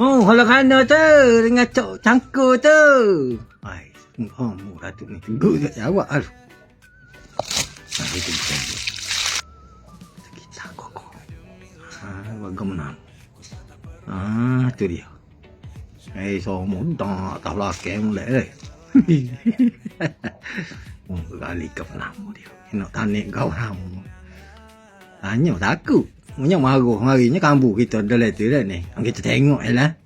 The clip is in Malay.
Oh, kalau kana tu dengan cok cangkul tu. Ai, murah tu ni. Tunggu tak jawab al. Itu bukan dia. Kita kok. Bagaimana? Tu dia. So mudah tak belakang le. Kali ke penamu dia. Nak tanik kau ramu. Hanya takut. Punya marah harinya kambu kita ada letter dah ni. Kita tengok lah.